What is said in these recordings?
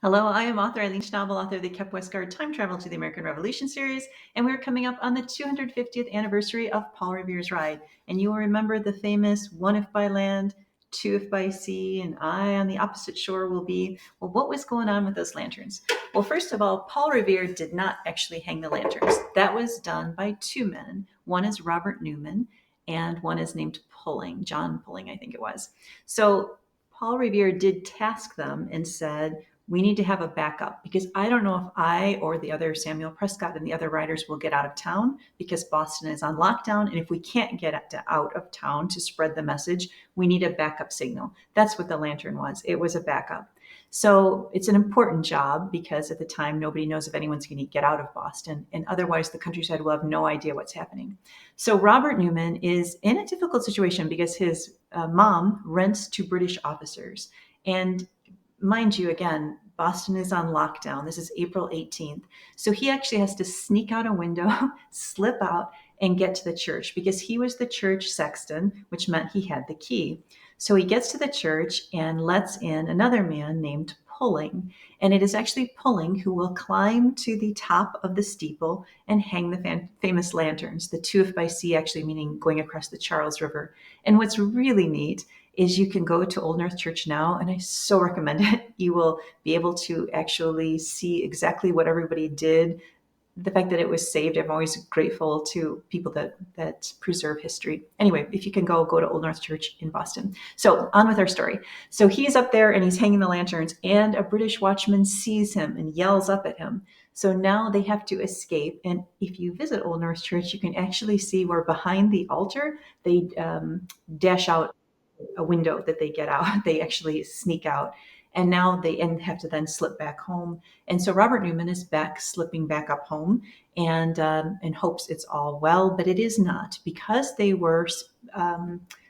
Hello, I am author Eileen Schnabel, author of the Kep Westgard Time Travel to the American Revolution series, and we're coming up on the 250th anniversary of Paul Revere's ride. And you will remember the famous one if by land, two if by sea, and I on the opposite shore will be, well, what was going on with those lanterns? Well, first of all, Paul Revere did not actually hang the lanterns. That was done by two men. One is Robert Newman, and one is named John Pulling, I think it was. So Paul Revere did task them and said, we need to have a backup because I don't know if I or the other Samuel Prescott and the other riders will get out of town because Boston is on lockdown. And if we can't get out of town to spread the message, we need a backup signal. That's what the lantern was. It was a backup. So it's an important job because at the time, nobody knows if anyone's going to get out of Boston. And otherwise, the countryside will have no idea what's happening. So Robert Newman is in a difficult situation because his mom rents to British officers. And mind you, again, Boston is on lockdown. This is April 18th. So he actually has to sneak out a window, slip out, and get to the church because he was the church sexton, which meant he had the key. So he gets to the church and lets in another man named Pulling. And it is actually Pulling who will climb to the top of the steeple and hang the famous lanterns, the two if by sea, actually meaning going across the Charles River. And what's really neat is you can go to Old North Church now, and I so recommend it. You will be able to actually see exactly what everybody did. The fact that it was saved, I'm always grateful to people that preserve history. Anyway, if you can go to Old North Church in Boston. So on with our story. So he's up there and he's hanging the lanterns, and a British watchman sees him and yells up at him. So now they have to escape. And if you visit Old North Church, you can actually see where behind the altar, they dash out a window that they get out. They actually sneak out. And now they have to then slip back home. And so Robert Newman is slipping back up home and hopes it's all well, but it is not because they were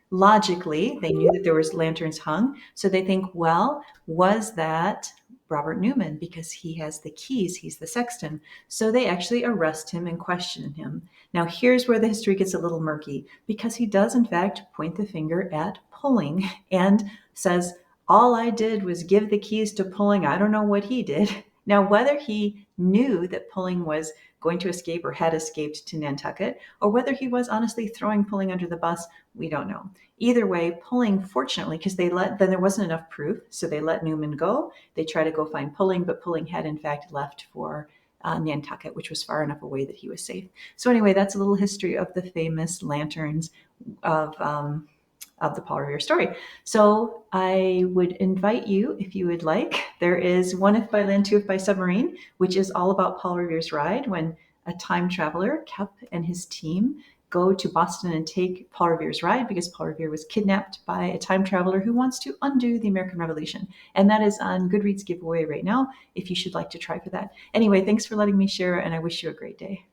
logically, they knew that there was lanterns hung. So they think, well, was that Robert Newman because he has the keys, he's the sexton. So they actually arrest him and question him. Now, here's where the history gets a little murky because he does, in fact, point the finger at Pulling and says, all I did was give the keys to Pulling. I don't know what he did. Now, whether he knew that Pulling was going to escape or had escaped to Nantucket, or whether he was honestly throwing Pulling under the bus, we don't know. Either way, Pulling, fortunately, because then there wasn't enough proof, so they let Newman go. They try to go find Pulling, but Pulling had in fact left for Nantucket, which was far enough away that he was safe. So anyway, that's a little history of the famous lanterns of the Paul Revere story. So I would invite you, if you would like, there is One If by Land, Two If by Submarine, which is all about Paul Revere's ride when a time traveler, Kep, and his team go to Boston and take Paul Revere's ride because Paul Revere was kidnapped by a time traveler who wants to undo the American Revolution. And that is on Goodreads giveaway right now, if you should like to try for that. Anyway, thanks for letting me share, and I wish you a great day.